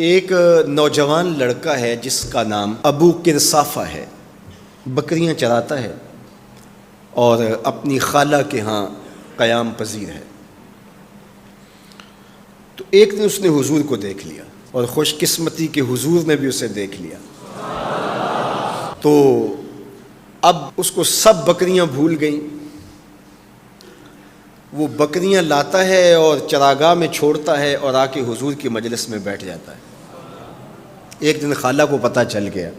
ایک نوجوان لڑکا ہے جس کا نام ابو قرصافہ ہے، بکریاں چراتا ہے اور اپنی خالہ کے ہاں قیام پذیر ہے۔ تو ایک دن اس نے حضور کو دیکھ لیا اور خوش قسمتی کہ حضور نے بھی اسے دیکھ لیا، تو اب اس کو سب بکریاں بھول گئیں۔ وہ بکریاں لاتا ہے اور چراگاہ میں چھوڑتا ہے اور آ کے حضور کی مجلس میں بیٹھ جاتا ہے۔ ایک دن خالہ کو پتہ چل گیا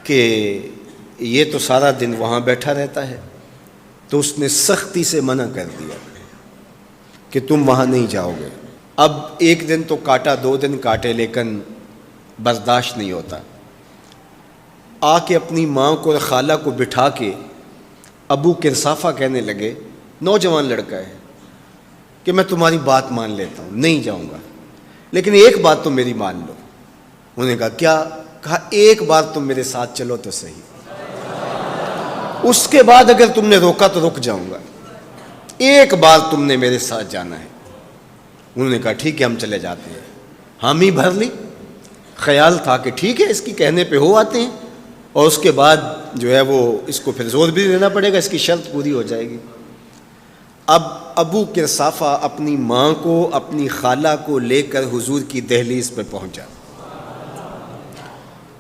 کہ یہ تو سارا دن وہاں بیٹھا رہتا ہے، تو اس نے سختی سے منع کر دیا کہ تم وہاں نہیں جاؤ گے۔ اب ایک دن تو کاٹا، 2 دن کاٹے، لیکن برداشت نہیں ہوتا۔ آ کے اپنی ماں کو اور خالہ کو بٹھا کے ابو قرصافہ کہنے لگے، نوجوان لڑکا ہے، کہ میں تمہاری بات مان لیتا ہوں، نہیں جاؤں گا، لیکن ایک بات تم میری مان لو۔ انہوں نے کہا کیا؟ کہا ایک بار تم میرے ساتھ چلو تو صحیح، اس کے بعد اگر تم نے روکا تو رک جاؤں گا، ایک بار تم نے میرے ساتھ جانا ہے۔ انہوں نے کہا ٹھیک ہے، ہم چلے جاتے ہیں۔ حامی بھر لی، خیال تھا کہ ٹھیک ہے اس کی کہنے پہ ہو آتے ہیں، اور اس کے بعد جو ہے وہ اس کو پھر زور بھی دینا پڑے گا، اس کی شرط پوری ہو جائے گی۔ اب ابو قرصافہ اپنی ماں کو، اپنی خالہ کو لے کر حضور کی دہلیز پہ پہنچا۔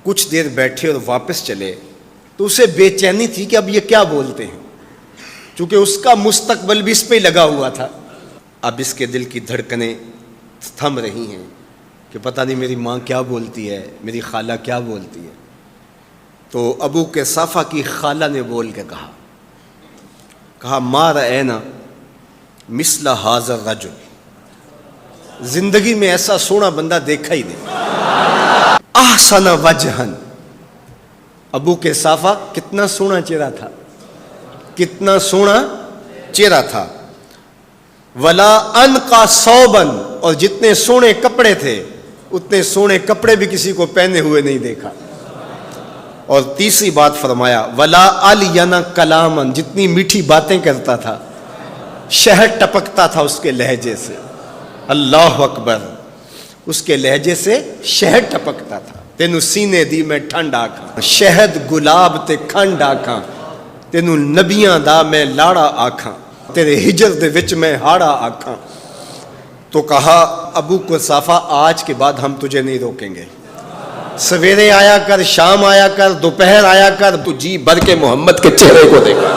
کچھ دیر بیٹھے اور واپس چلے تو اسے بے چینی تھی کہ اب یہ کیا بولتے ہیں، چونکہ اس کا مستقبل بھی اس پہ لگا ہوا تھا۔ اب اس کے دل کی دھڑکنیں تھم رہی ہیں کہ پتہ نہیں میری ماں کیا بولتی ہے، میری خالہ کیا بولتی ہے۔ تو ابو قرصافہ کی خالہ نے بول کے کہا ما رأینا مثل ھذا الرجل، زندگی میں ایسا سونا بندہ دیکھا ہی نہیں۔ احسن وجہن، ابو قرصافہ کتنا سونا چہرہ تھا، کتنا سونا چہرہ تھا۔ ولا انقا ثوبا، اور جتنے سونے کپڑے تھے اتنے سونے کپڑے بھی کسی کو پہنے ہوئے نہیں دیکھا۔ اور تیسری بات فرمایا ولا الین کلاما، جتنی میٹھی باتیں کرتا تھا، شہد ٹپکتا تھا اس کے لہجے سے۔ اللہ اکبر، اس کے لہجے سے شہد ٹپکتا تھا۔ تینو سینے دی میں ٹھنڈ آکھاں، شہد گلاب تے کھنڈ آکھاں، تینو نبیاں دا میں لاڑا آکھاں، تیرے ہجر دے وچ میں ہاڑا آکھاں۔ تو کہا ابو قرصافہ آج کے بعد ہم تجھے نہیں روکیں گے، سویرے آیا کر، شام آیا کر، دوپہر آیا کر، تو جی بھر کے محمد کے چہرے کو دیکھا۔